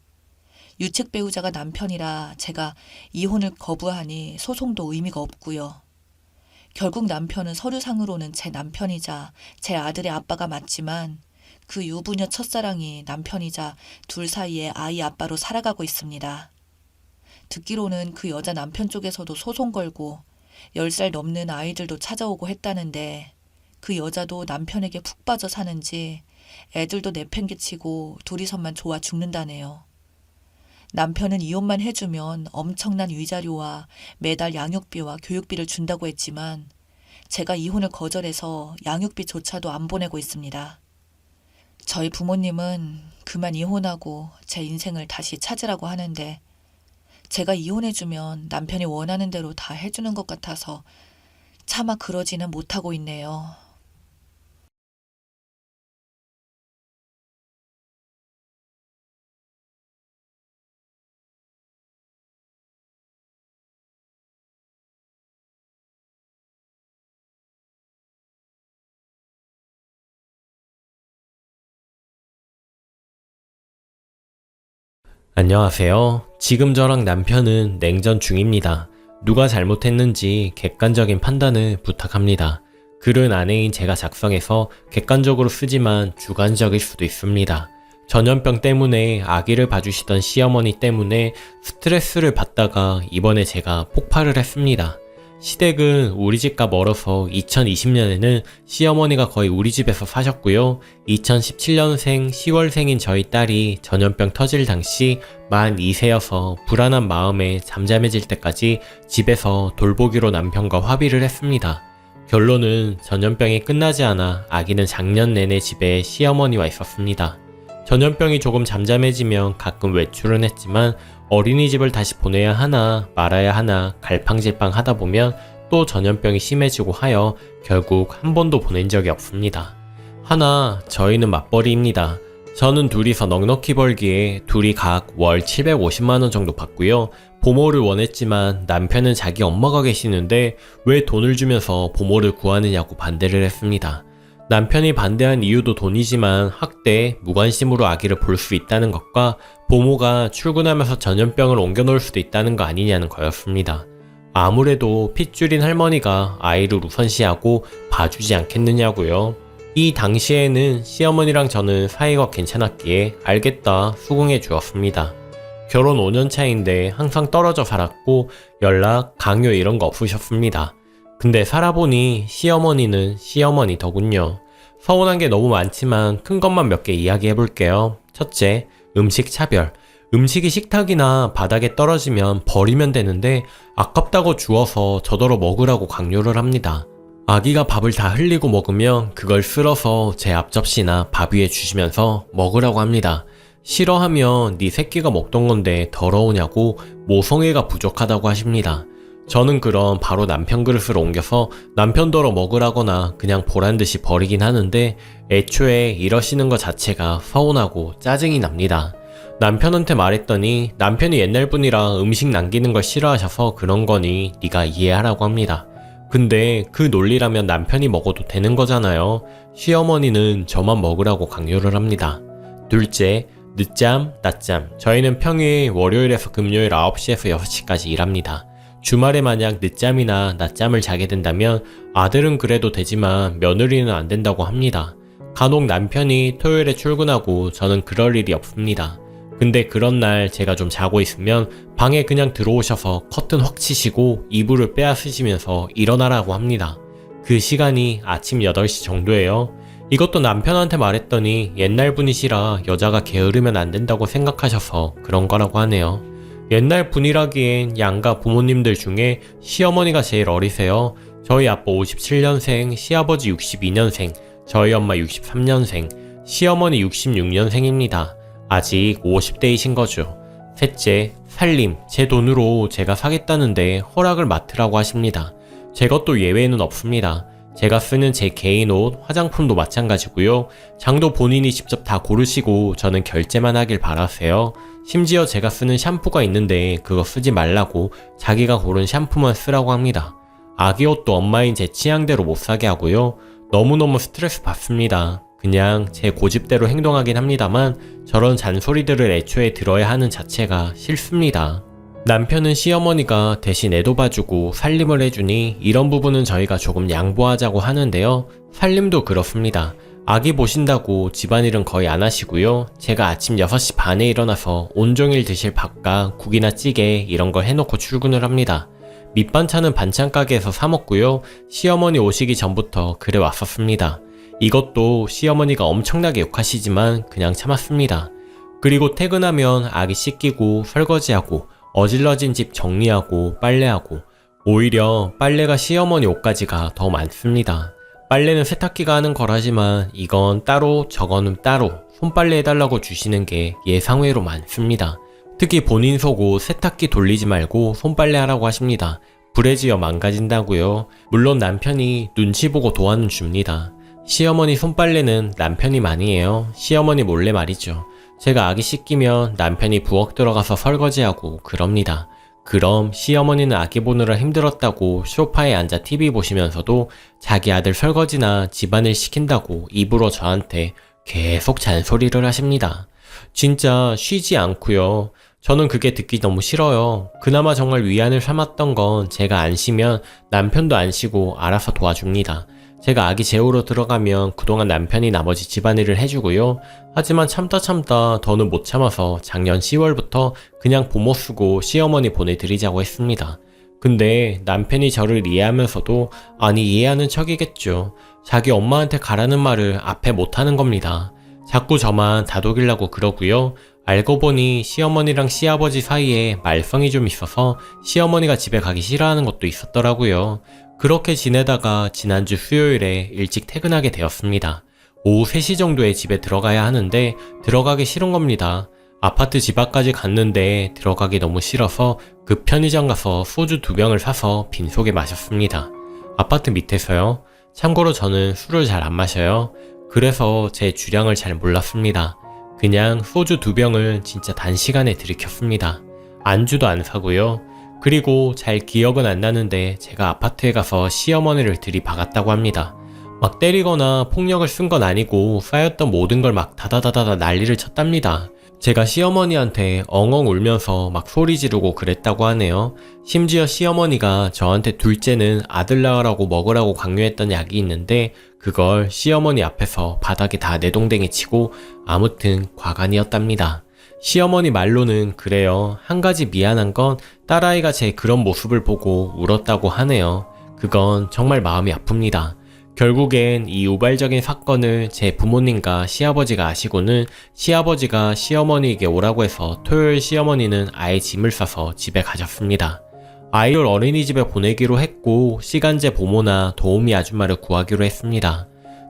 유책 배우자가 남편이라 제가 이혼을 거부하니 소송도 의미가 없고요. 결국 남편은 서류상으로는 제 남편이자 제 아들의 아빠가 맞지만 그 유부녀 첫사랑이 남편이자 둘 사이의 아이 아빠로 살아가고 있습니다. 듣기로는 그 여자 남편 쪽에서도 소송 걸고 10살 넘는 아이들도 찾아오고 했다는데 그 여자도 남편에게 푹 빠져 사는지 애들도 내팽개치고 둘이서만 좋아 죽는다네요. 남편은 이혼만 해주면 엄청난 위자료와 매달 양육비와 교육비를 준다고 했지만 제가 이혼을 거절해서 양육비조차도 안 보내고 있습니다. 저희 부모님은 그만 이혼하고 제 인생을 다시 찾으라고 하는데 제가 이혼해주면 남편이 원하는 대로 다 해주는 것 같아서 차마 그러지는 못하고 있네요. 안녕하세요. 지금 저랑 남편은 냉전 중입니다. 누가 잘못했는지 객관적인 판단을 부탁합니다. 글은 아내인 제가 작성해서 객관적으로 쓰지만 주관적일 수도 있습니다. 전염병 때문에 아기를 봐주시던 시어머니 때문에 스트레스를 받다가 이번에 제가 폭발을 했습니다. 시댁은 우리 집과 멀어서 2020년에는 시어머니가 거의 우리 집에서 사셨고요. 2017년생 10월생인 저희 딸이 전염병 터질 당시 만 2세여서 불안한 마음에 잠잠해질 때까지 집에서 돌보기로 남편과 합의를 했습니다. 결론은 전염병이 끝나지 않아 아기는 작년 내내 집에 시어머니와 있었습니다. 전염병이 조금 잠잠해지면 가끔 외출은 했지만 어린이집을 다시 보내야 하나 말아야 하나 갈팡질팡 하다 보면 또 전염병이 심해지고 하여 결국 한 번도 보낸 적이 없습니다. 하나 저희는 맞벌이입니다. 저는 둘이서 넉넉히 벌기에 둘이 각 월 750만원 정도 받고요. 보모를 원했지만 남편은 자기 엄마가 계시는데 왜 돈을 주면서 보모를 구하느냐고 반대를 했습니다. 남편이 반대한 이유도 돈이지만 학대, 무관심으로 아기를 볼 수 있다는 것과 보모가 출근하면서 전염병을 옮겨놓을 수도 있다는 거 아니냐는 거였습니다. 아무래도 핏줄인 할머니가 아이를 우선시하고 봐주지 않겠느냐고요. 이 당시에는 시어머니랑 저는 사이가 괜찮았기에 알겠다 수긍해 주었습니다. 결혼 5년 차인데 항상 떨어져 살았고 연락, 강요 이런 거 없으셨습니다. 근데 살아보니 시어머니는 시어머니더군요. 서운한 게 너무 많지만 큰 것만 몇 개 이야기해 볼게요. 첫째, 음식 차별. 음식이 식탁이나 바닥에 떨어지면 버리면 되는데 아깝다고 주워서 저더러 먹으라고 강요를 합니다. 아기가 밥을 다 흘리고 먹으면 그걸 쓸어서 제 앞접시나 밥 위에 주시면서 먹으라고 합니다. 싫어하면 네 새끼가 먹던 건데 더러우냐고 모성애가 부족하다고 하십니다. 저는 그럼 바로 남편 그릇으로 옮겨서 남편더러 먹으라거나 그냥 보란듯이 버리긴 하는데 애초에 이러시는 것 자체가 서운하고 짜증이 납니다. 남편한테 말했더니 남편이 옛날 분이라 음식 남기는 걸 싫어하셔서 그런 거니 네가 이해하라고 합니다. 근데 그 논리라면 남편이 먹어도 되는 거잖아요. 시어머니는 저만 먹으라고 강요를 합니다. 둘째, 늦잠, 낮잠. 저희는 평일 월요일에서 금요일 9시에서 6시까지 일합니다. 주말에 만약 늦잠이나 낮잠을 자게 된다면 아들은 그래도 되지만 며느리는 안 된다고 합니다. 간혹 남편이 토요일에 출근하고 저는 그럴 일이 없습니다. 근데 그런 날 제가 좀 자고 있으면 방에 그냥 들어오셔서 커튼 확 치시고 이불을 빼앗으시면서 일어나라고 합니다. 그 시간이 아침 8시 정도예요. 이것도 남편한테 말했더니 옛날 분이시라 여자가 게으르면 안 된다고 생각하셔서 그런 거라고 하네요. 옛날 분이라기엔 양가 부모님들 중에 시어머니가 제일 어리세요. 저희 아빠 57년생, 시아버지 62년생, 저희 엄마 63년생, 시어머니 66년생입니다. 아직 50대이신 거죠. 셋째, 살림. 제 돈으로 제가 사겠다는데 허락을 맡으라고 하십니다. 제 것도 예외는 없습니다. 제가 쓰는 제 개인 옷, 화장품도 마찬가지고요. 장도 본인이 직접 다 고르시고 저는 결제만 하길 바라세요. 심지어 제가 쓰는 샴푸가 있는데 그거 쓰지 말라고 자기가 고른 샴푸만 쓰라고 합니다. 아기 옷도 엄마인 제 취향대로 못 사게 하고요. 너무너무 스트레스 받습니다. 그냥 제 고집대로 행동하긴 합니다만 저런 잔소리들을 애초에 들어야 하는 자체가 싫습니다. 남편은 시어머니가 대신 애도 봐주고 살림을 해주니 이런 부분은 저희가 조금 양보하자고 하는데요. 살림도 그렇습니다. 아기 보신다고 집안일은 거의 안 하시고요. 제가 아침 6시 반에 일어나서 온종일 드실 밥과 국이나 찌개 이런 걸 해놓고 출근을 합니다. 밑반찬은 반찬 가게에서 사 먹고요. 시어머니 오시기 전부터 그래 왔었습니다. 이것도 시어머니가 엄청나게 욕하시지만 그냥 참았습니다. 그리고 퇴근하면 아기 씻기고 설거지하고 어질러진 집 정리하고 빨래하고 오히려 빨래가 시어머니 옷가지가 더 많습니다. 빨래는 세탁기가 하는 거라지만 이건 따로 저거는 따로 손빨래 해달라고 주시는 게 예상외로 많습니다. 특히 본인 속옷 세탁기 돌리지 말고 손빨래 하라고 하십니다. 불에 지어 망가진다고요. 물론 남편이 눈치 보고 도와는 줍니다. 시어머니 손빨래는 남편이 많이 해요. 시어머니 몰래 말이죠. 제가 아기 씻기면 남편이 부엌 들어가서 설거지하고 그럽니다. 그럼 시어머니는 아기 보느라 힘들었다고 소파에 앉아 TV 보시면서도 자기 아들 설거지나 집안일 시킨다고 입으로 저한테 계속 잔소리를 하십니다. 진짜 쉬지 않고요. 저는 그게 듣기 너무 싫어요. 그나마 정말 위안을 삼았던 건 제가 안 쉬면 남편도 안 쉬고 알아서 도와줍니다. 제가 아기 재우러 들어가면 그동안 남편이 나머지 집안일을 해주고요. 하지만 참다 더는 못 참아서 작년 10월부터 그냥 부모 쓰고 시어머니 보내드리자고 했습니다. 근데 남편이 저를 이해하면서도 아니 이해하는 척이겠죠. 자기 엄마한테 가라는 말을 앞에 못하는 겁니다. 자꾸 저만 다독이려고 그러고요. 알고 보니 시어머니랑 시아버지 사이에 말썽이 좀 있어서 시어머니가 집에 가기 싫어하는 것도 있었더라고요. 그렇게 지내다가 지난주 수요일에 일찍 퇴근하게 되었습니다. 오후 3시 정도에 집에 들어가야 하는데 들어가기 싫은 겁니다. 아파트 집 앞까지 갔는데 들어가기 너무 싫어서 급 편의점 가서 소주 2병을 사서 빈속에 마셨습니다. 아파트 밑에서요. 참고로 저는 술을 잘 안 마셔요. 그래서 제 주량을 잘 몰랐습니다. 그냥 소주 2병을 진짜 단시간에 들이켰습니다. 안주도 안 사고요. 그리고 잘 기억은 안 나는데 제가 아파트에 가서 시어머니를 들이박았다고 합니다. 막 때리거나 폭력을 쓴 건 아니고 쌓였던 모든 걸 막 다다다다다 난리를 쳤답니다. 제가 시어머니한테 엉엉 울면서 막 소리 지르고 그랬다고 하네요. 심지어 시어머니가 저한테 둘째는 아들 낳으라고 먹으라고 강요했던 약이 있는데 그걸 시어머니 앞에서 바닥에 다 내동댕이 치고 아무튼 과간이었답니다. 시어머니 말로는 그래요. 한 가지 미안한 건 딸아이가 제 그런 모습을 보고 울었다고 하네요. 그건 정말 마음이 아픕니다. 결국엔 이 우발적인 사건을 제 부모님과 시아버지가 아시고는 시아버지가 시어머니에게 오라고 해서 토요일 시어머니는 아예 짐을 싸서 집에 가셨습니다. 아이를 어린이집에 보내기로 했고 시간제 보모나 도우미 아줌마를 구하기로 했습니다.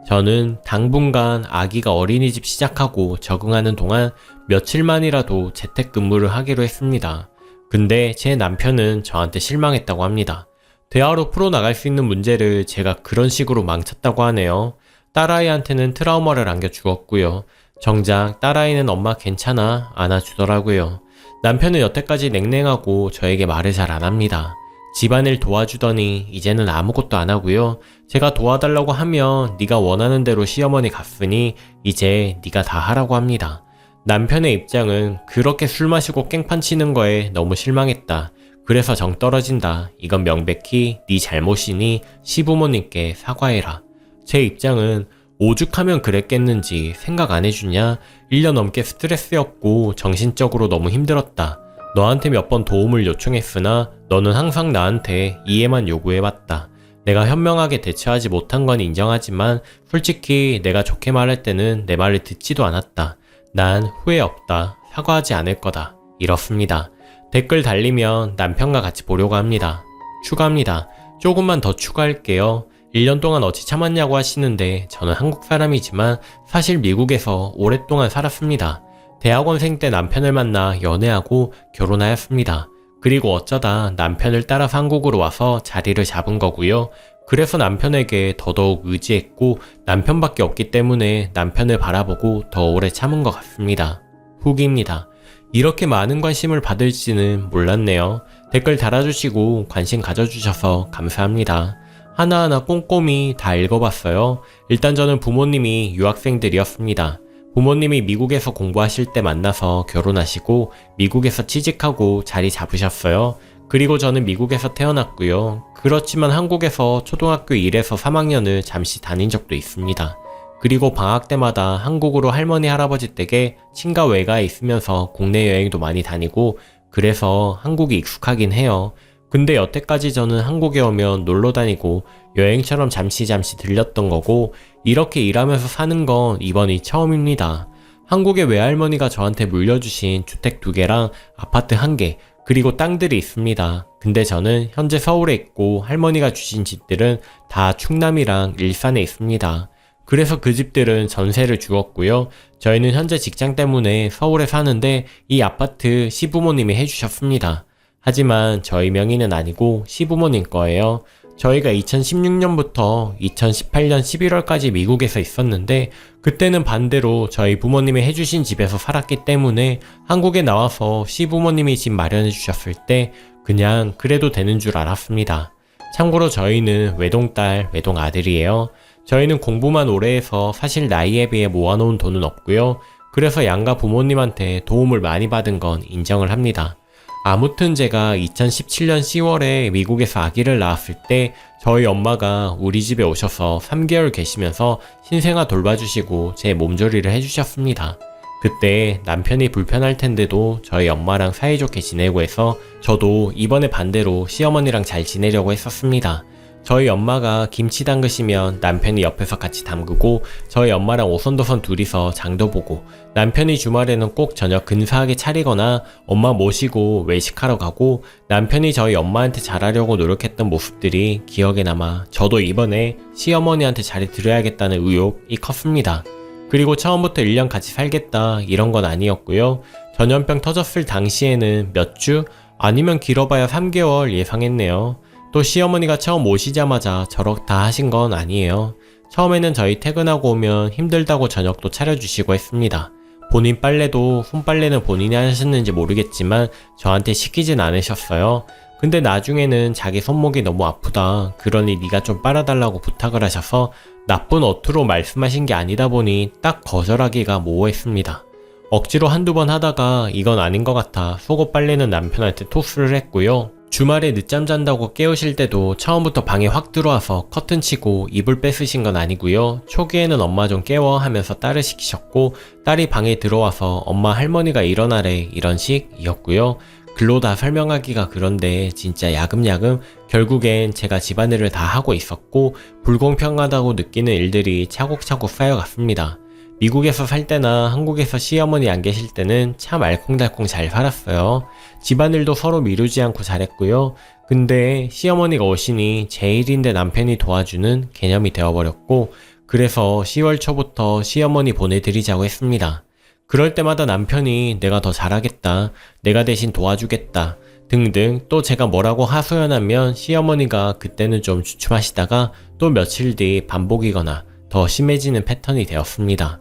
저는 당분간 아기가 어린이집 시작하고 적응하는 동안 며칠만이라도 재택근무를 하기로 했습니다. 근데 제 남편은 저한테 실망했다고 합니다. 대화로 풀어나갈 수 있는 문제를 제가 그런 식으로 망쳤다고 하네요. 딸아이한테는 트라우마를 안겨주었고요. 정작 딸아이는 엄마 괜찮아 안아주더라고요. 남편은 여태까지 냉랭하고 저에게 말을 잘 안 합니다. 집안일 도와주더니 이제는 아무것도 안 하고요. 제가 도와달라고 하면 네가 원하는 대로 시어머니 갔으니 이제 네가 다 하라고 합니다. 남편의 입장은 그렇게 술 마시고 깽판 치는 거에 너무 실망했다. 그래서 정 떨어진다. 이건 명백히 네 잘못이니 시부모님께 사과해라. 제 입장은 오죽하면 그랬겠는지 생각 안 해주냐? 1년 넘게 스트레스였고 정신적으로 너무 힘들었다. 너한테 몇 번 도움을 요청했으나 너는 항상 나한테 이해만 요구해왔다. 내가 현명하게 대처하지 못한 건 인정하지만 솔직히 내가 좋게 말할 때는 내 말을 듣지도 않았다. 난 후회 없다. 사과하지 않을 거다. 이렇습니다. 댓글 달리면 남편과 같이 보려고 합니다. 추가합니다. 조금만 더 추가할게요. 1년 동안 어찌 참았냐고 하시는데 저는 한국 사람이지만 사실 미국에서 오랫동안 살았습니다. 대학원생 때 남편을 만나 연애하고 결혼하였습니다. 그리고 어쩌다 남편을 따라서 한국으로 와서 자리를 잡은 거고요. 그래서 남편에게 더더욱 의지했고 남편밖에 없기 때문에 남편을 바라보고 더 오래 참은 것 같습니다. 후기입니다. 이렇게 많은 관심을 받을지는 몰랐네요. 댓글 달아주시고 관심 가져주셔서 감사합니다. 하나하나 꼼꼼히 다 읽어봤어요. 일단 저는 부모님이 유학생들이었습니다. 부모님이 미국에서 공부하실 때 만나서 결혼하시고 미국에서 취직하고 자리 잡으셨어요. 그리고 저는 미국에서 태어났고요. 그렇지만 한국에서 초등학교 1에서 3학년을 잠시 다닌 적도 있습니다. 그리고 방학 때마다 한국으로 할머니 할아버지 댁에 친가 외가에 있으면서 국내 여행도 많이 다니고 그래서 한국이 익숙하긴 해요. 근데 여태까지 저는 한국에 오면 놀러 다니고 여행처럼 잠시 들렸던 거고 이렇게 일하면서 사는 건 이번이 처음입니다. 한국의 외할머니가 저한테 물려주신 주택 2개랑 아파트 1개 그리고 땅들이 있습니다. 근데 저는 현재 서울에 있고 할머니가 주신 집들은 다 충남이랑 일산에 있습니다. 그래서 그 집들은 전세를 주었고요. 저희는 현재 직장 때문에 서울에 사는데 이 아파트 시부모님이 해주셨습니다. 하지만 저희 명의는 아니고 시부모님 거예요. 저희가 2016년부터 2018년 11월까지 미국에서 있었는데 그때는 반대로 저희 부모님이 해주신 집에서 살았기 때문에 한국에 나와서 시부모님이 집 마련해 주셨을 때 그냥 그래도 되는 줄 알았습니다. 참고로 저희는 외동딸, 외동아들이에요. 저희는 공부만 오래 해서 사실 나이에 비해 모아놓은 돈은 없고요. 그래서 양가 부모님한테 도움을 많이 받은 건 인정을 합니다. 아무튼 제가 2017년 10월에 미국에서 아기를 낳았을 때 저희 엄마가 우리 집에 오셔서 3개월 계시면서 신생아 돌봐주시고 제 몸조리를 해주셨습니다. 그때 남편이 불편할 텐데도 저희 엄마랑 사이좋게 지내고 해서 저도 이번에 반대로 시어머니랑 잘 지내려고 했었습니다. 저희 엄마가 김치 담그시면 남편이 옆에서 같이 담그고 저희 엄마랑 오손도손 둘이서 장도 보고 남편이 주말에는 꼭 저녁 근사하게 차리거나 엄마 모시고 외식하러 가고 남편이 저희 엄마한테 잘하려고 노력했던 모습들이 기억에 남아 저도 이번에 시어머니한테 잘해드려야겠다는 의욕이 컸습니다. 그리고 처음부터 1년 같이 살겠다 이런 건 아니었고요. 전염병 터졌을 당시에는 몇 주 아니면 길어봐야 3개월 예상했네요. 또 시어머니가 처음 오시자마자 저렇다 하신 건 아니에요. 처음에는 저희 퇴근하고 오면 힘들다고 저녁도 차려주시고 했습니다. 본인 빨래도 손빨래는 본인이 하셨는지 모르겠지만 저한테 시키진 않으셨어요. 근데 나중에는 자기 손목이 너무 아프다. 그러니 네가 좀 빨아달라고 부탁을 하셔서 나쁜 어투로 말씀하신 게 아니다 보니 딱 거절하기가 모호했습니다. 억지로 한두 번 하다가 이건 아닌 것 같아 속옷 빨래는 남편한테 토스를 했고요. 주말에 늦잠 잔다고 깨우실 때도 처음부터 방에 확 들어와서 커튼 치고 이불 뺏으신 건 아니고요. 초기에는 엄마 좀 깨워 하면서 딸을 시키셨고 딸이 방에 들어와서 엄마 할머니가 일어나래 이런 식이었고요. 글로 다 설명하기가 그런데 진짜 야금야금 결국엔 제가 집안일을 다 하고 있었고 불공평하다고 느끼는 일들이 차곡차곡 쌓여갔습니다. 미국에서 살 때나 한국에서 시어머니 안 계실 때는 참 알콩달콩 잘 살았어요. 집안일도 서로 미루지 않고 잘했고요. 근데 시어머니가 오시니 제 일인데 남편이 도와주는 개념이 되어버렸고, 그래서 10월 초부터 시어머니 보내드리자고 했습니다. 그럴 때마다 남편이 내가 더 잘하겠다, 내가 대신 도와주겠다 등등 또 제가 뭐라고 하소연하면 시어머니가 그때는 좀 주춤하시다가 또 며칠 뒤 반복이거나 더 심해지는 패턴이 되었습니다.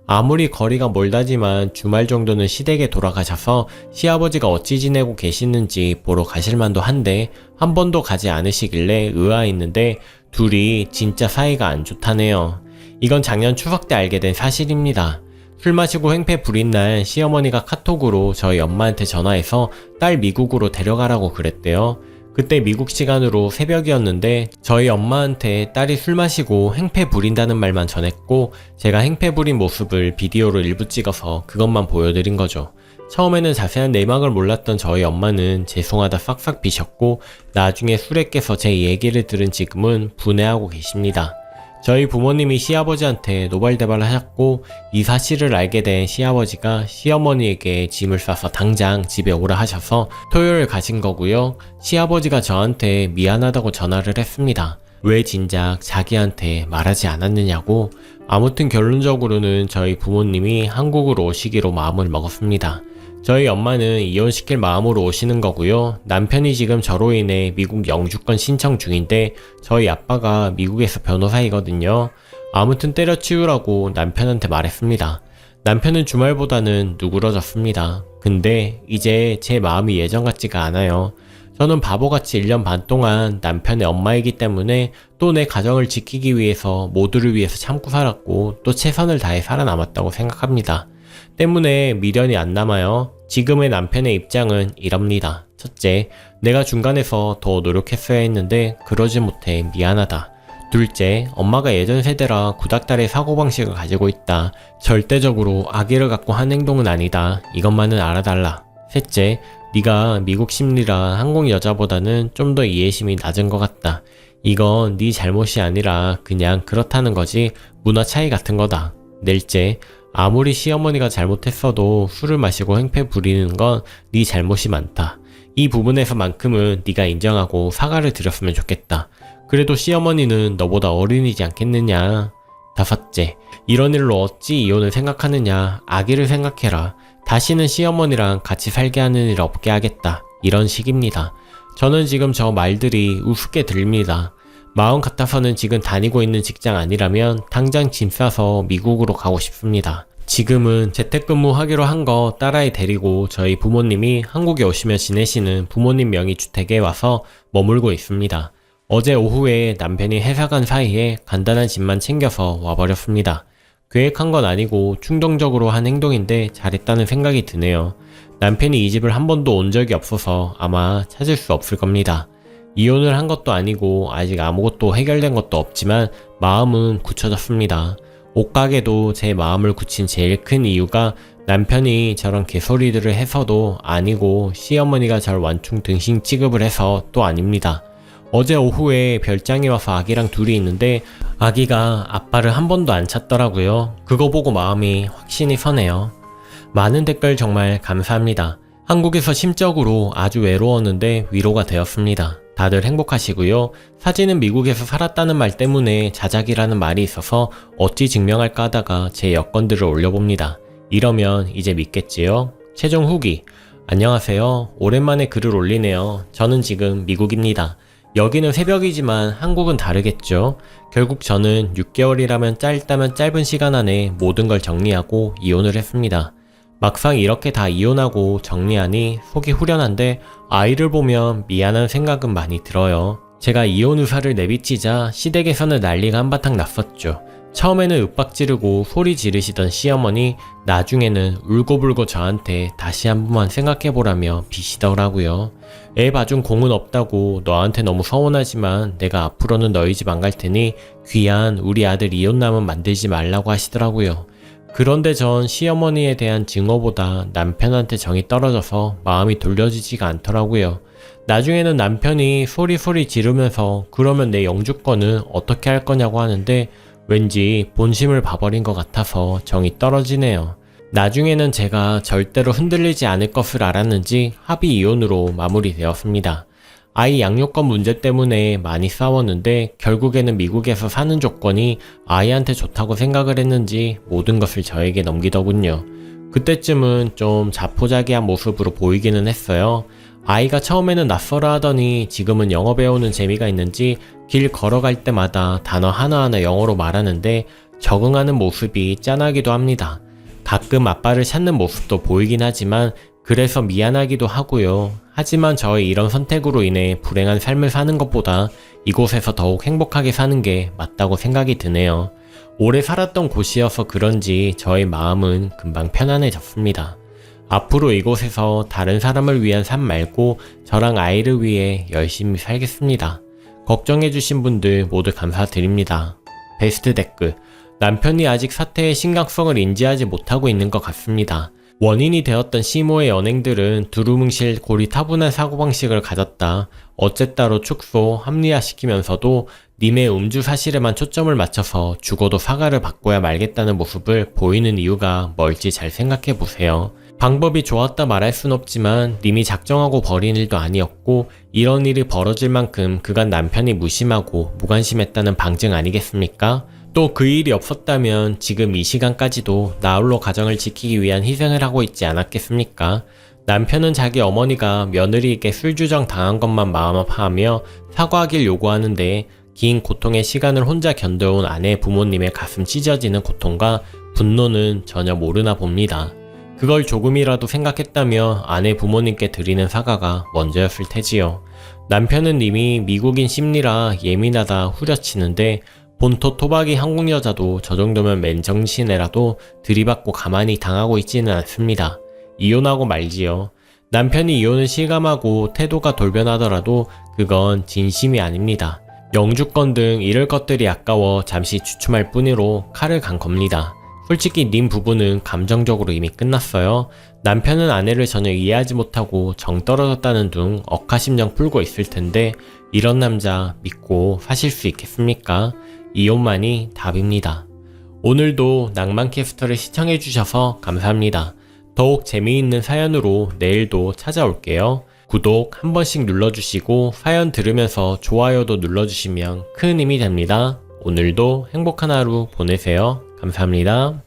아무리 거리가 멀다지만 주말 정도는 시댁에 돌아가셔서 시아버지가 어찌 지내고 계시는지 보러 가실만도 한데 한 번도 가지 않으시길래 의아했는데 둘이 진짜 사이가 안 좋다네요. 이건 작년 추석 때 알게 된 사실입니다. 술 마시고 횡패 부린 날 시어머니가 카톡으로 저희 엄마한테 전화해서 딸 미국으로 데려가라고 그랬대요. 그때 미국 시간으로 새벽이었는데 저희 엄마한테 딸이 술 마시고 행패 부린다는 말만 전했고 제가 행패 부린 모습을 비디오로 일부 찍어서 그것만 보여드린 거죠. 처음에는 자세한 내막을 몰랐던 저희 엄마는 죄송하다 싹싹 비셨고 나중에 술에 깨서 제 얘기를 들은 지금은 분해하고 계십니다. 저희 부모님이 시아버지한테 노발대발 하셨고 이 사실을 알게 된 시아버지가 시어머니에게 짐을 싸서 당장 집에 오라 하셔서 토요일 가신 거고요. 시아버지가 저한테 미안하다고 전화를 했습니다. 왜 진작 자기한테 말하지 않았느냐고. 아무튼 결론적으로는 저희 부모님이 한국으로 오시기로 마음을 먹었습니다. 저희 엄마는 이혼시킬 마음으로 오시는 거고요. 남편이 지금 저로 인해 미국 영주권 신청 중인데 저희 아빠가 미국에서 변호사이거든요. 아무튼 때려치우라고 남편한테 말했습니다. 남편은 주말보다는 누그러졌습니다. 근데 이제 제 마음이 예전 같지가 않아요. 저는 바보같이 1년 반 동안 남편의 엄마이기 때문에 또 내 가정을 지키기 위해서 모두를 위해서 참고 살았고 또 최선을 다해 살아남았다고 생각합니다. 때문에 미련이 안 남아요. 지금의 남편의 입장은 이럽니다. 첫째, 내가 중간에서 더 노력했어야 했는데 그러지 못해 미안하다. 둘째, 엄마가 예전 세대라 구닥다리 사고방식을 가지고 있다. 절대적으로 악의를 갖고 한 행동은 아니다. 이것만은 알아달라. 셋째, 네가 미국 심리라 한국 여자보다는 좀 더 이해심이 낮은 것 같다. 이건 네 잘못이 아니라 그냥 그렇다는 거지 문화 차이 같은 거다. 넷째, 아무리 시어머니가 잘못했어도 술을 마시고 행패 부리는 건 네 잘못이 많다. 이 부분에서만큼은 네가 인정하고 사과를 드렸으면 좋겠다. 그래도 시어머니는 너보다 어린이지 않겠느냐. 다섯째, 이런 일로 어찌 이혼을 생각하느냐. 아기를 생각해라. 다시는 시어머니랑 같이 살게 하는 일 없게 하겠다. 이런 식입니다. 저는 지금 저 말들이 우습게 들립니다. 마음 같아서는 지금 다니고 있는 직장 아니라면 당장 짐 싸서 미국으로 가고 싶습니다. 지금은 재택근무 하기로 한 거 딸아이 데리고 저희 부모님이 한국에 오시며 지내시는 부모님 명의 주택에 와서 머물고 있습니다. 어제 오후에 남편이 회사 간 사이에 간단한 짐만 챙겨서 와버렸습니다. 계획한 건 아니고 충동적으로 한 행동인데 잘했다는 생각이 드네요. 남편이 이 집을 한 번도 온 적이 없어서 아마 찾을 수 없을 겁니다. 이혼을 한 것도 아니고 아직 아무것도 해결된 것도 없지만 마음은 굳혀졌습니다. 옷가게도 제 마음을 굳힌 제일 큰 이유가 남편이 저런 개소리들을 해서도 아니고 시어머니가 절 완충 등신 취급을 해서 또 아닙니다. 어제 오후에 별장에 와서 아기랑 둘이 있는데 아기가 아빠를 한 번도 안 찾더라고요. 그거 보고 마음이 확신이 서네요. 많은 댓글 정말 감사합니다. 한국에서 심적으로 아주 외로웠는데 위로가 되었습니다. 다들 행복하시고요. 사진은 미국에서 살았다는 말 때문에 자작이라는 말이 있어서 어찌 증명할까 하다가 제 여건들을 올려봅니다. 이러면 이제 믿겠지요? 최종 후기. 안녕하세요. 오랜만에 글을 올리네요. 저는 지금 미국입니다. 여기는 새벽이지만 한국은 다르겠죠? 결국 저는 6개월이라면 짧다면 짧은 시간 안에 모든 걸 정리하고 이혼을 했습니다. 막상 이렇게 다 이혼하고 정리하니 속이 후련한데 아이를 보면 미안한 생각은 많이 들어요. 제가 이혼 의사를 내비치자 시댁에서는 난리가 한바탕 났었죠. 처음에는 윽박 지르고 소리 지르시던 시어머니, 나중에는 울고불고 저한테 다시 한 번만 생각해보라며 비시더라고요. 애 봐준 공은 없다고 너한테 너무 서운하지만 내가 앞으로는 너희 집 안 갈 테니 귀한 우리 아들 이혼남은 만들지 말라고 하시더라고요. 그런데 전 시어머니에 대한 증오보다 남편한테 정이 떨어져서 마음이 돌려지지가 않더라고요. 나중에는 남편이 소리 지르면서 그러면 내 영주권은 어떻게 할 거냐고 하는데 왠지 본심을 봐버린 것 같아서 정이 떨어지네요. 나중에는 제가 절대로 흔들리지 않을 것을 알았는지 합의 이혼으로 마무리되었습니다. 아이 양육권 문제 때문에 많이 싸웠는데 결국에는 미국에서 사는 조건이 아이한테 좋다고 생각을 했는지 모든 것을 저에게 넘기더군요. 그때쯤은 좀 자포자기한 모습으로 보이기는 했어요. 아이가 처음에는 낯설어 하더니 지금은 영어 배우는 재미가 있는지 길 걸어갈 때마다 단어 하나하나 영어로 말하는데 적응하는 모습이 짠하기도 합니다. 가끔 아빠를 찾는 모습도 보이긴 하지만 그래서 미안하기도 하고요. 하지만 저의 이런 선택으로 인해 불행한 삶을 사는 것보다 이곳에서 더욱 행복하게 사는 게 맞다고 생각이 드네요. 오래 살았던 곳이어서 그런지 저의 마음은 금방 편안해졌습니다. 앞으로 이곳에서 다른 사람을 위한 삶 말고 저랑 아이를 위해 열심히 살겠습니다. 걱정해주신 분들 모두 감사드립니다. 베스트 댓글: 남편이 아직 사태의 심각성을 인지하지 못하고 있는 것 같습니다. 원인이 되었던 시모의 연행들은 두루뭉실 고리타분한 사고방식을 가졌다. 어쨌다로 축소, 합리화시키면서도 님의 음주 사실에만 초점을 맞춰서 죽어도 사과를 받고야 말겠다는 모습을 보이는 이유가 뭘지 잘 생각해보세요. 방법이 좋았다 말할 순 없지만 님이 작정하고 벌인 일도 아니었고 이런 일이 벌어질 만큼 그간 남편이 무심하고 무관심했다는 방증 아니겠습니까? 또 그 일이 없었다면 지금 이 시간까지도 나홀로 가정을 지키기 위한 희생을 하고 있지 않았겠습니까? 남편은 자기 어머니가 며느리에게 술주정 당한 것만 마음 아파하며 사과하길 요구하는데 긴 고통의 시간을 혼자 견뎌온 아내 부모님의 가슴 찢어지는 고통과 분노는 전혀 모르나 봅니다. 그걸 조금이라도 생각했다며 아내 부모님께 드리는 사과가 먼저였을 테지요. 남편은 이미 미국인 심리라 예민하다 후려치는데 본토 토박이 한국 여자도 저 정도면 맨정신에라도 들이받고 가만히 당하고 있지는 않습니다. 이혼하고 말지요. 남편이 이혼을 실감하고 태도가 돌변하더라도 그건 진심이 아닙니다. 영주권 등 잃을 것들이 아까워 잠시 주춤할 뿐으로 칼을 간 겁니다. 솔직히 님 부부는 감정적으로 이미 끝났어요. 남편은 아내를 전혀 이해하지 못하고 정 떨어졌다는 둥 억하심정 풀고 있을 텐데 이런 남자 믿고 사실 수 있겠습니까? 이혼만이 답입니다. 오늘도 낭만캐스터를 시청해주셔서 감사합니다. 더욱 재미있는 사연으로 내일도 찾아올게요. 구독 한 번씩 눌러주시고 사연 들으면서 좋아요도 눌러주시면 큰 힘이 됩니다. 오늘도 행복한 하루 보내세요. 감사합니다.